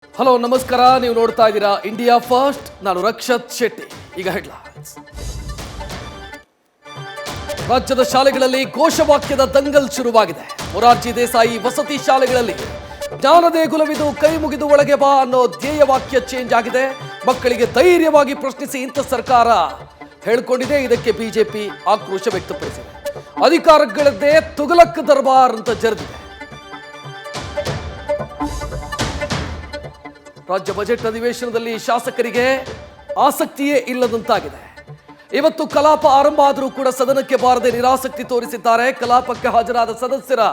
Hello ನಮಸ್ಕಾರ, ನೀವು ನೋಡ್ತಾ ಇದ್ದೀರಾ ಇಂಡಿಯಾ ಫಸ್ಟ್. ನಾನು ರಕ್ಷತ್ ಶೆಟ್ಟಿ. ಈಗ ಹೆಡ್ಲೈನ್ಸ್. ರಾಜ್ಯದ ಶಾಲೆಗಳಲ್ಲಿ ಘೋಷವಾಕ್ಯದ ದಂಗಲ್ ಶುರುವಾಗಿದೆ. ಮೊರಾರ್ಜಿ ದೇಸಾಯಿ ವಸತಿ ಶಾಲೆಗಳಲ್ಲಿ ಜ್ಞಾನದೇ ಗುಲವಿದು ಕೈ ಮುಗಿದು ಒಳಗೆ ಬಾ ಅನ್ನೋ ಧ್ಯೇಯ ವಾಕ್ಯ ಚೇಂಜ್ ಆಗಿದೆ. ಮಕ್ಕಳಿಗೆ ಧೈರ್ಯವಾಗಿ ಪ್ರಶ್ನಿಸಿ ಇಂಥ ಸರ್ಕಾರ ಹೇಳಿಕೊಂಡಿದೆ. ಇದಕ್ಕೆ ಬಿಜೆಪಿ ಆಕ್ರೋಶ ವ್ಯಕ್ತಪಡಿಸಿದೆ. ಅಧಿಕಾರಗಳದ್ದೇ ತುಗಲಕ್ ದರ್ಬಾರ್ ಅಂತ ಜರೆದಿದೆ. ರಾಜ್ಯ ಬಜೆಟ್ ಅಧಿವೇಶನದಲ್ಲಿ ಶಾಸಕರಿಗೆ ಆಸಕ್ತಿಯೇ ಇಲ್ಲದಂತಾಗಿದೆ. ಇವತ್ತು ಕಲಾಪ ಆರಂಭ ಆದರೂ ಕೂಡ ಸದನಕ್ಕೆ ಬಾರದೆ ನಿರಾಸಕ್ತಿ ತೋರಿಸಿದ್ದಾರೆ. ಕಲಾಪಕ್ಕೆ ಹಾಜರಾದ ಸದಸ್ಯರ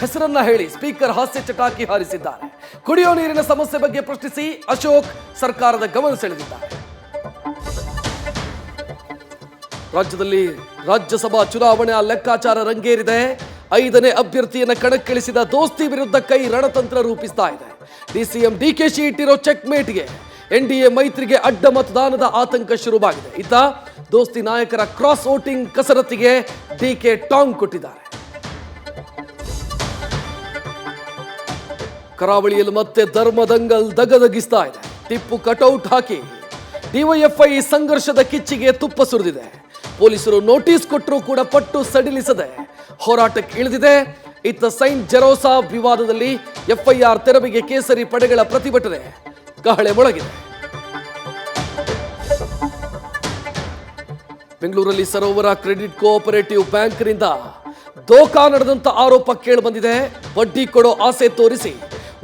ಹೆಸರನ್ನ ಹೇಳಿ ಸ್ಪೀಕರ್ ಹಾಸ್ಯ ಚಟಾಕಿ ಹಾರಿಸಿದ್ದಾರೆ. ಕುಡಿಯೋ ನೀರಿನ ಸಮಸ್ಯೆ ಬಗ್ಗೆ ಪ್ರಶ್ನಿಸಿ ಅಶೋಕ್ ಸರ್ಕಾರದ ಗಮನ ಸೆಳೆದಿದ್ದಾರೆ. ರಾಜ್ಯದಲ್ಲಿ ರಾಜ್ಯಸಭಾ ಚುನಾವಣೆಯ ಲೆಕ್ಕಾಚಾರ ರಂಗೇರಿದೆ. 5ನೇ ಅಭ್ಯರ್ಥಿಯನ್ನ ಕಣಕ್ಕಿಳಿಸಿದ ದೋಸ್ತಿ ವಿರುದ್ಧ ಕೈ ರಣತಂತ್ರ ರೂಪಿಸ್ತಾ ಇದೆ. ಡಿಸಿಎಂ ಡಿಕೆಶಿ ಇಟ್ಟಿರೋ ಚೆಕ್ ಮೇಟ್ಗೆ ಎನ್ಡಿಎ ಮೈತ್ರಿಗೆ ಅಡ್ಡ ಮತದಾನದ ಆತಂಕ ಶುರುವಾಗಿದೆ. ಇತ್ತ ದೋಸ್ತಿ ನಾಯಕರ ಕ್ರಾಸ್ ವೋಟಿಂಗ್ ಕಸರತ್ತಿಗೆ ಡಿಕೆ ಟಾಂಗ್ ಕೊಟ್ಟಿದ್ದಾರೆ. ಕರಾವಳಿಯಲ್ಲಿ ಮತ್ತೆ ಧರ್ಮದಂಗಲ್ ದಗದಗಿಸ್ತಾ ಇದೆ. ಟಿಪ್ಪು ಕಟೌಟ್ ಹಾಕಿ ಡಿವೈಎಫ್ಐ ಸಂಘರ್ಷದ ಕಿಚ್ಚಿಗೆ ತುಪ್ಪ ಸುರಿದಿದೆ. ಪೊಲೀಸರು ನೋಟಿಸ್ ಕೊಟ್ಟರೂ ಕೂಡ ಪಟ್ಟು ಸಡಿಲಿಸದೆ ಹೋರಾಟಕ್ಕೆ ಇಳಿದಿದೆ. ಇತ್ತ ಸೈಂಟ್ ಜೆರೋಸಾ ವಿವಾದದಲ್ಲಿ ಎಫ್ಐಆರ್ ತೆರವಿಗೆ ಕೇಸರಿ ಪಡೆಗಳ ಪ್ರತಿಭಟನೆ ಕಹಳೆ ಮೊಳಗಿದೆ. ಬೆಂಗಳೂರಲ್ಲಿ ಸರೋವರ ಕ್ರೆಡಿಟ್ ಕೋಆಪರೇಟಿವ್ ಬ್ಯಾಂಕ್ನಿಂದ ದೋಖಾ ನಡೆದಂತ ಆರೋಪ ಕೇಳಿಬಂದಿದೆ. ಬಡ್ಡಿ ಕೊಡೋ ಆಸೆ ತೋರಿಸಿ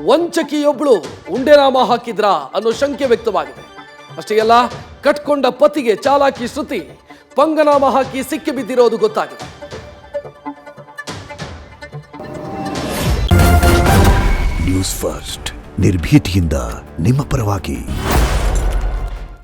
ವಂಚಕಿಯೊಬ್ಬಳು ಉಂಡೆನಾಮ ಹಾಕಿದ್ರಾ ಅನ್ನೋ ಶಂಕೆ ವ್ಯಕ್ತವಾಗಿದೆ. ಅಷ್ಟೇ ಅಲ್ಲ, ಕಟ್ಕೊಂಡ ಪತಿಗೆ ಚಾಲಾಕಿ ಶ್ರುತಿ ಪಂಗನಾಮ ಹಾಕಿ ಸಿಕ್ಕಿ ಬಿದ್ದಿರೋದು ಗೊತ್ತಾಗಿದೆ. ನ್ಯೂಸ್ ಫಸ್ಟ್ ನಿರ್ಭೀತಿಯಿಂದ ನಿಮ್ಮ ಪರವಾಗಿ.